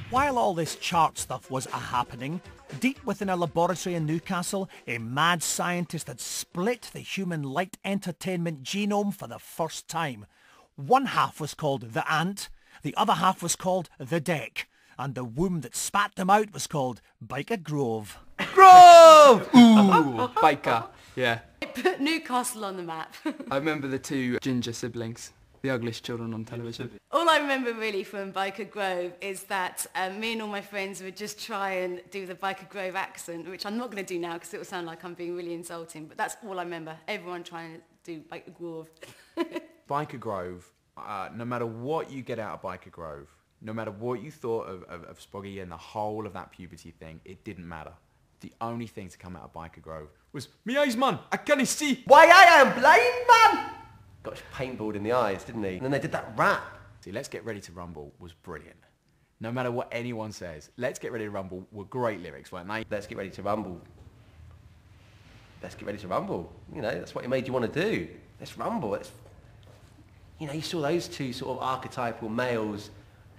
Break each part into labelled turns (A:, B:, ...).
A: While all this chart stuff was a-happening, deep within a laboratory in Newcastle, a mad scientist had split the human light entertainment genome for the first time. One half was called the ant, the other half was called the deck, and the womb that spat them out was called Byker Grove.
B: Grove! Ooh, Byker, yeah.
C: It put Newcastle on the map.
B: I remember the two ginger siblings, the ugliest children on television.
C: All I remember really from Byker Grove is that me and all my friends would just try and do the Byker Grove accent, which I'm not going to do now because it will sound like I'm being really insulting, but that's all I remember. Everyone trying to do Byker Grove.
D: Byker Grove, no matter what you get out of Byker Grove, no matter what you thought of Spoggy and the whole of that puberty thing, it didn't matter. The only thing to come out of Byker Grove was, "Me eyes, man, I can't see."
E: Why, I am blind, man! Got paintballed in the eyes, didn't he? And then they did that rap.
D: See, Let's Get Ready to Rumble was brilliant. No matter what anyone says, Let's Get Ready to Rumble were great lyrics, weren't they?
E: Let's get ready to rumble. Let's get ready to rumble. You know, that's what it made you want to do. Let's rumble. You know, you saw those two sort of archetypal males.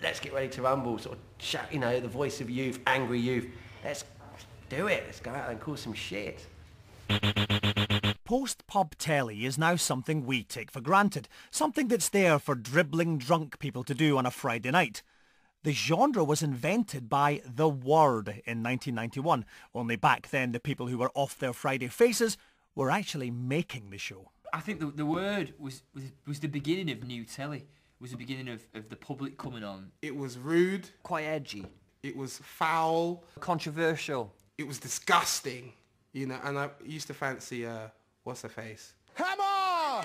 E: Let's get ready to rumble, sort of shout, you know, the voice of youth, angry youth. Let's do it. Let's go out and cause some shit.
A: Post-pub telly is now something we take for granted, something that's there for dribbling drunk people to do on a Friday night. The genre was invented by The Word in 1991, only back then the people who were off their Friday faces were actually making the show.
F: I think the Word was the beginning of new telly. It was the beginning of the public coming on.
G: It was rude.
H: Quite edgy.
G: It was foul.
H: Controversial.
G: It was disgusting. You know, and I used to fancy, what's her face?
F: Hammer!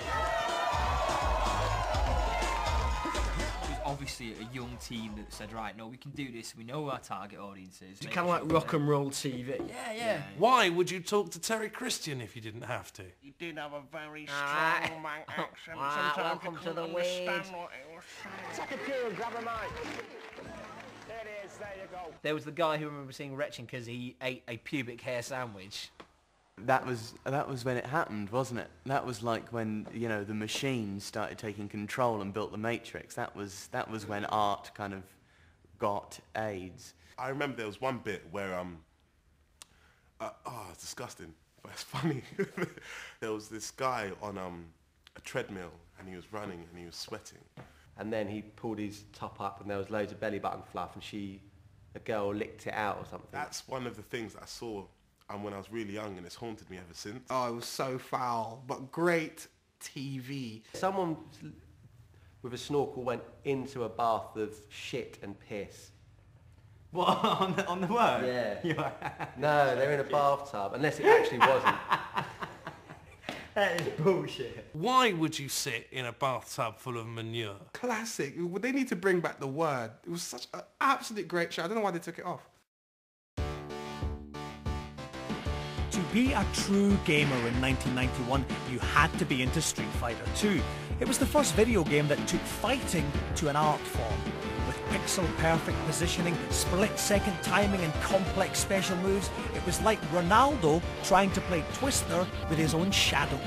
F: It was obviously a young team that said, right, no, we can do this. We know who our target audience is.
H: It's kind of like rock and roll TV.
F: Yeah.
I: Why would you talk to Terry Christian if you didn't have to?
J: He did have a very strong Manc accent. Sometimes
H: welcome to the
J: understand
H: weed.
J: what he was saying. Take a cue and grab a mic. There it is, there you go.
H: There was the guy who I remember seeing retching because he ate a pubic hair sandwich.
K: That was when it happened, wasn't it? That was like when, you know, the machines started taking control and built the Matrix. That was when art kind of got AIDS.
L: I remember there was one bit where it's disgusting, but it's funny. There was this guy on a treadmill and he was running and he was sweating.
E: And then he pulled his top up and there was loads of belly button fluff and a girl licked it out or something.
L: That's one of the things that I saw when I was really young, and it's haunted me ever since.
G: Oh, it was so foul, but great TV.
E: Someone with a snorkel went into a bath of shit and piss.
H: What, on the Word?
E: Yeah. No, they're in a bathtub, unless it actually wasn't.
H: That is bullshit.
I: Why would you sit in a bathtub full of manure?
G: Classic. They need to bring back The Word. It was such an absolute great show. I don't know why they took it off.
A: To be a true gamer in 1991, you had to be into Street Fighter 2. It was the first video game that took fighting to an art form. With pixel-perfect positioning, split-second timing and complex special moves, it was like Ronaldo trying to play Twister with his own shadow,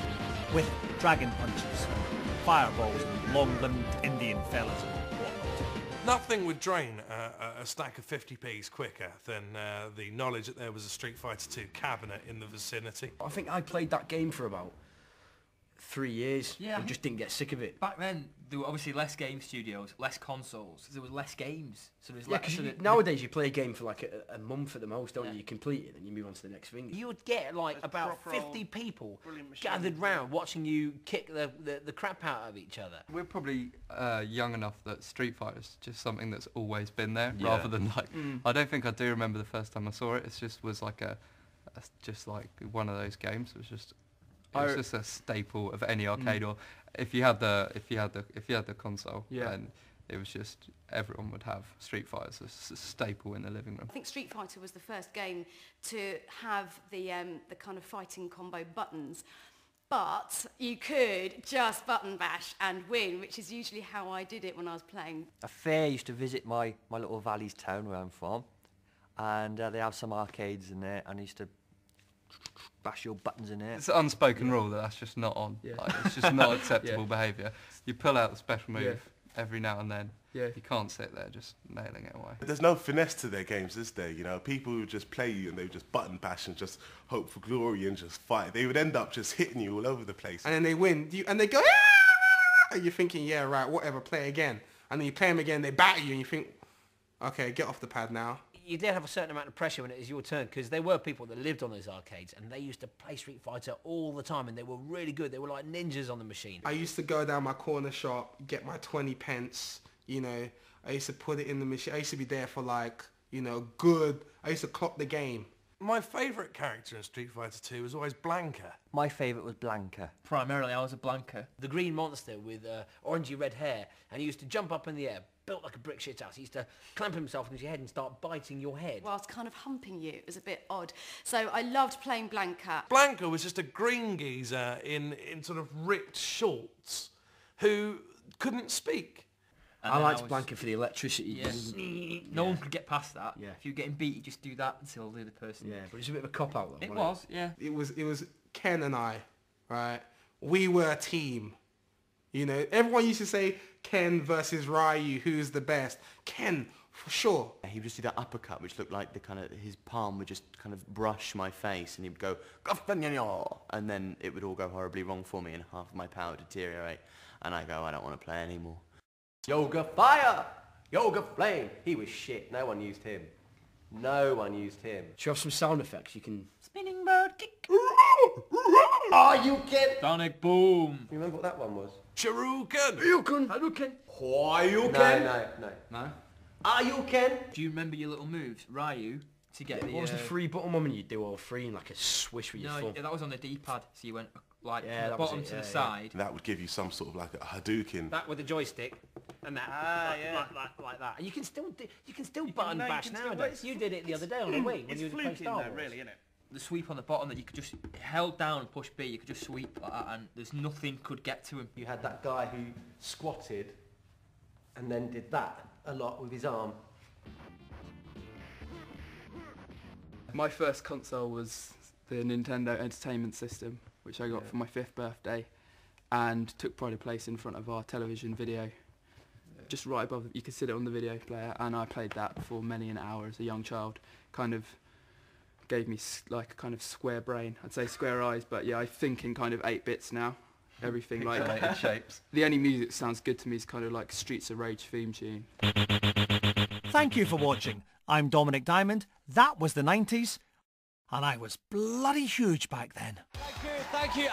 A: with dragon punches and fireballs and long-limbed Indian fellas and whatnot.
I: Nothing would drain a stack of 50p's quicker than the knowledge that there was a Street Fighter 2 cabinet in the vicinity.
H: I think I played that game for about 3 years.
F: Yeah.
H: And just didn't get sick of it.
F: Back then, there were obviously less game studios, less consoles. There was less games. So there's
H: Yeah, because nowadays you play a game for like a month at the most, don't you? You complete it and you move on to the next thing.
E: You would get like about 50 people gathered round watching you kick the crap out of each other.
B: We're probably young enough that Street Fighter's just something that's always been there, rather than like, I don't think I do remember the first time I saw it. It just was like just like one of those games. It was just a staple of any arcade, or if you had the console, then it was just everyone would have Street Fighter as a staple in the living room.
C: I think Street Fighter was the first game to have the kind of fighting combo buttons, but you could just button bash and win, which is usually how I did it when I was playing.
H: A fair used to visit my little Valley's town where I'm from, and they have some arcades in there, and I used to bash your buttons in there.
B: It's an unspoken rule that's just not on. Like, it's just not acceptable behaviour. You pull out the special move every now and then.
M: Yeah.
B: You can't sit there just nailing it away.
L: There's no finesse to their games, is there? You know, people who just play you and they just button bash and just hope for glory and just fight. They would end up just hitting you all over the place.
G: And then they win, and they go, "Ah!" And you're thinking, yeah, right, whatever, play again. And then you play them again, they batter you, and you think, okay, get off the pad now.
N: You did have a certain amount of pressure when it was your turn, because there were people that lived on those arcades, and they used to play Street Fighter all the time, and they were really good. They were like ninjas on the machine.
G: I used to go down my corner shop, get my 20 pence, you know. I used to put it in the machine. I used to be there for like, you know, I used to clock the game.
I: My favourite character in Street Fighter 2 was always Blanca.
H: My favourite was Blanca.
F: Primarily, I was a Blanca.
N: The green monster with orangey red hair, and he used to jump up in the air, built like a brick shit house. He used to clamp himself into your head and start biting your head.
C: Whilst kind of humping you. It was a bit odd. So I loved playing Blanca.
I: Blanca was just a green geezer in sort of ripped shorts who couldn't speak.
M: I liked Blanca for the electricity.
F: Yeah. No one could get past that.
M: Yeah.
F: If you're getting beat, you just do that until the other person.
M: Yeah, but it's a bit of a cop-out though.
F: It was, yeah.
G: It was Ken and I, right? We were a team. You know, everyone used to say Ken versus Ryu, who's the best? Ken, for sure.
K: He would just do that uppercut, which looked like his palm would just kind of brush my face, and he would go, and then it would all go horribly wrong for me, and half of my power would deteriorate, and I go, I don't want to play anymore.
E: Yoga Fire! Yoga Flame! He was shit. No one used him. No one used him.
M: Should you have some sound effects? You can...
F: Spinning bird kick.
E: Are you kidding?
F: Sonic boom.
E: You remember what that one was?
I: Shuriken!
F: Hadouken.
E: No. Are you Ken?
F: Do you remember your little moves, Ryu, to get the...
M: What was the free button one when you do all three in like a swish with your thumb?
F: No, that was on the D-pad, so you went like from the
M: that was
F: bottom
M: it,
F: to the
M: yeah.
F: side.
L: That would give you some sort of like a Hadouken.
N: That with the joystick, and that, like that. And you can still button bash nowadays. You did it the other day on the Wii when you were playing Star Wars.
F: Really, isn't it? The sweep on the bottom that you could just held down and push B, you could just sweep like that, and there's nothing could get to him.
E: You had that guy who squatted and then did that a lot with his arm.
M: My first console was the Nintendo Entertainment System, which I got for my 5th birthday, and took pride of place in front of our television video. Just right above, you could sit it on the video player, and I played that for many an hour as a young child. Kind of gave me like a kind of square brain. I'd say square eyes, but yeah, I think in kind of 8 bits now. Everything like
B: Pixelated shapes.
M: The only music that sounds good to me is kind of like Streets of Rage theme tune.
A: Thank you for watching. I'm Dominic Diamond. That was the 90s, and I was bloody huge back then.
J: Thank you.